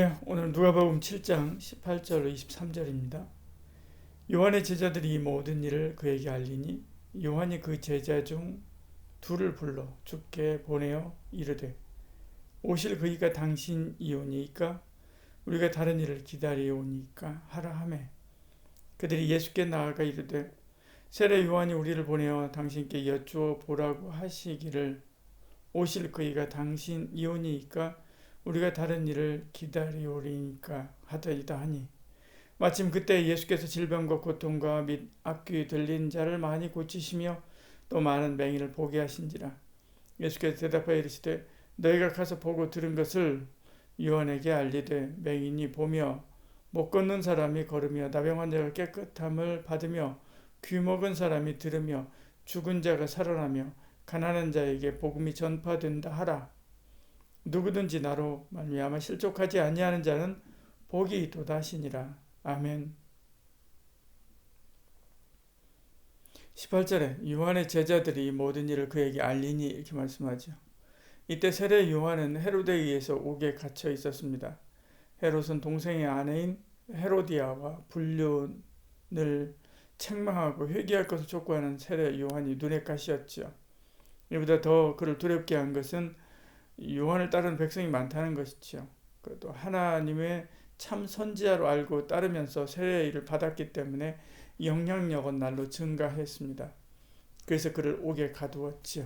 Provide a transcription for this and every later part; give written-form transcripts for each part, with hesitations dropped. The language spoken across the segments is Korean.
할렐루야. 오늘 누가복음 7장 18절로 23절입니다. 요한의 제자들이 이 모든 일을 그에게 알리니 요한이 그 제자 중 둘을 불러 주께 보내어 이르되 오실 그이가 당신이오니이까 우리가 다른 일을 기다리오니까 하라 하매 그들이 예수께 나아가 이르되 세례 요한이 우리를 보내어 당신께 여쭈어 보라고 하시기를 오실 그이가 당신이오니이까 우리가 다른 일을 기다리오리니까 하더이다 하니 마침 그때 예수께서 질병과 고통과 및 앞귀 들린 자를 많이 고치시며 또 많은 맹인을 보게 하신지라. 예수께서 대답하여 이르시되 너희가 가서 보고 들은 것을 요한에게 알리되 맹인이 보며 못 걷는 사람이 걸으며 나병 환자가 깨끗함을 받으며 귀 먹은 사람이 들으며 죽은 자가 살아나며 가난한 자에게 복음이 전파된다 하라. 누구든지 나로 말미암아 실족하지 아니하는 자는 복이 도다시니라. 아멘. 18절에 요한의 제자들이 모든 일을 그에게 알리니 이렇게 말씀하죠. 이때 세례 요한은 헤롯에 의해서 옥에 갇혀 있었습니다. 헤롯은 동생의 아내인 헤로디아와 불륜을 책망하고 회개할 것을 촉구하는 세례 요한이 눈에 가시였죠. 이보다 더 그를 두렵게 한 것은 요한을 따르는 백성이 많다는 것이죠. 또 하나님의 참 선지자로 알고 따르면서 세례를 받았기 때문에 영향력은 날로 증가했습니다. 그래서 그를 옥에 가두었지요.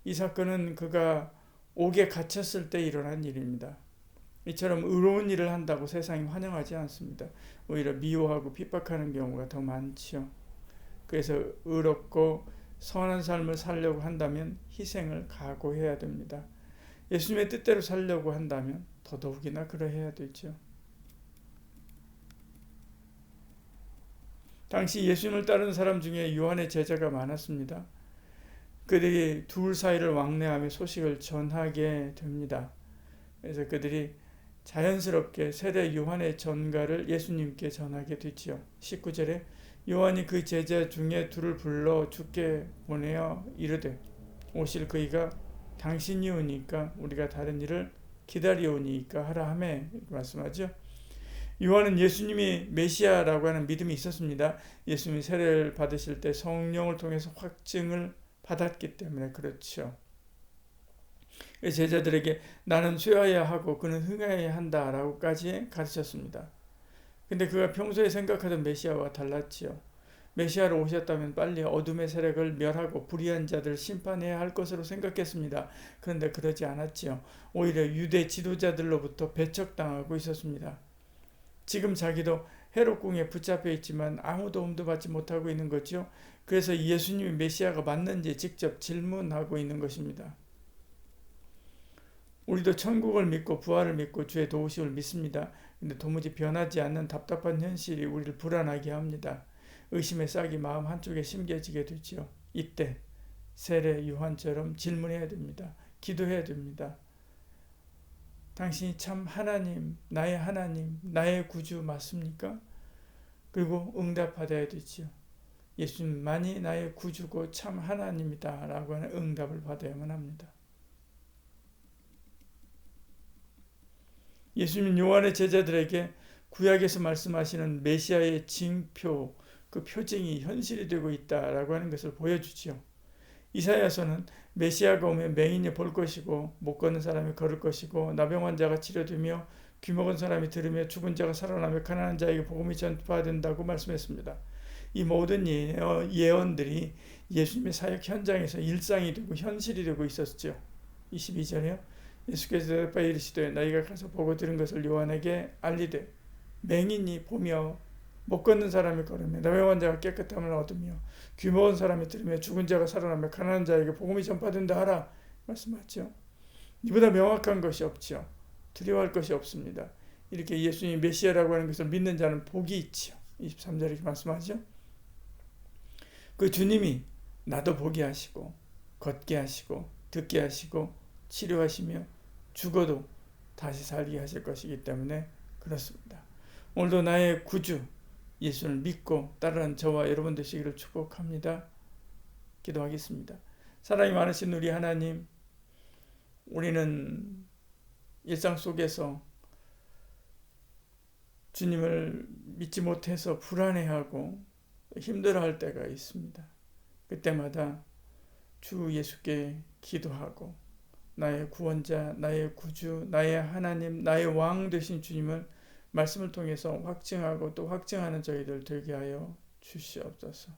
이 사건은 그가 옥에 갇혔을 때 일어난 일입니다. 이처럼 의로운 일을 한다고 세상이 환영하지 않습니다. 오히려 미워하고 핍박하는 경우가 더 많지요. 그래서 의롭고 선한 삶을 살려고 한다면 희생을 각오해야 됩니다. 예수님의 뜻대로 살려고 한다면 더더욱이나 그러해야 되죠. 당시 예수님을 따르는 사람 중에 요한의 제자가 많았습니다. 그들이 둘 사이를 왕래하며 소식을 전하게 됩니다. 그래서 그들이 자연스럽게 세례 요한의 전가를 예수님께 전하게 되지요. 19절에 요한이 그 제자 중에 둘을 불러 주께 보내어 이르되 오실 그이가 당신이 오니까 우리가 다른 일을 기다리오니까 하라 하매 말씀하죠. 요한은 예수님이 메시아라고 하는 믿음이 있었습니다. 예수님이 세례를 받으실 때 성령을 통해서 확증을 받았기 때문에 그렇죠. 제자들에게 나는 쇠하여야 하고 그는 흥하여야 한다라고까지 가르쳤습니다. 근데 그가 평소에 생각하던 메시아와 달랐지요. 메시아로 오셨다면 빨리 어둠의 세력을 멸하고 불의한 자들을 심판해야 할 것으로 생각했습니다. 그런데 그러지 않았지요. 오히려 유대 지도자들로부터 배척당하고 있었습니다. 지금 자기도 헤롯궁에 붙잡혀 있지만 아무 도움도 받지 못하고 있는 거죠. 그래서 예수님이 메시아가 맞는지 직접 질문하고 있는 것입니다. 우리도 천국을 믿고 부활을 믿고 주의 도우심을 믿습니다. 근데 도무지 변하지 않는 답답한 현실이 우리를 불안하게 합니다. 의심의 싹이 마음 한쪽에 심겨지게 되지요. 이때 세례 요한처럼 질문해야 됩니다. 기도해야 됩니다. 당신이 참 하나님, 나의 구주 맞습니까? 그리고 응답받아야 되지요. 예수님만이 나의 구주고 참 하나님이다 라고 하는 응답을 받아야만 합니다. 예수님 요한의 제자들에게 구약에서 말씀하시는 메시아의 징표, 그 표징이 현실이 되고 있다라고 하는 것을 보여주지요. 이사야서는 메시아가 오면 맹인이 볼 것이고 못 걷는 사람이 걸을 것이고 나병 환자가 치료되며 귀 먹은 사람이 들으며 죽은 자가 살아나며 가난한 자에게 복음이 전파된다고 말씀했습니다. 이 모든 예언들이 예수님의 사역 현장에서 일상이 되고 현실이 되고 있었죠. 22절에요. 예수께서 대답하여 이르시되 너희가 가서 보고 들은 것을 요한에게 알리되 맹인이 보며 못 걷는 사람이 걸으며 나병 환자가 깨끗함을 얻으며 귀 먹은 사람이 들으며 죽은 자가 살아나며 가난한 자에게 복음이 전파된다 하라 말씀하죠. 이보다 명확한 것이 없죠. 두려워할 것이 없습니다. 이렇게 예수님이 메시아라고 하는 것을 믿는 자는 복이 있죠. 23절에 이렇게 말씀하죠. 그 주님이 나도 보게 하시고 걷게 하시고 듣게 하시고 치료하시며 죽어도 다시 살게 하실 것이기 때문에 그렇습니다. 오늘도 나의 구주 예수를 믿고 따르는 저와 여러분 되시기를 축복합니다. 기도하겠습니다. 사랑이 많으신 우리 하나님, 우리는 일상 속에서 주님을 믿지 못해서 불안해하고 힘들어할 때가 있습니다. 그때마다 주 예수께 기도하고 나의 구원자, 나의 구주, 나의 하나님, 나의 왕 되신 주님을 말씀을 통해서 확증하고 또 확증하는 저희들 되게 하여 주시옵소서.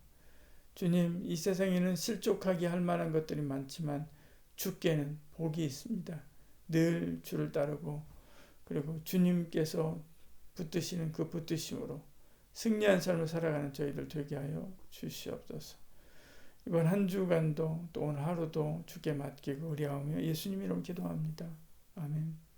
주님, 이 세상에는 실족하게 할 만한 것들이 많지만 주께는 복이 있습니다. 늘 주를 따르고 그리고 주님께서 붙드시는 그 붙드심으로 승리한 삶을 살아가는 저희들 되게 하여 주시옵소서. 이번 한 주간도 또 오늘 하루도 주께 맡기고 의뢰하며 예수님 이름 기도합니다. 아멘.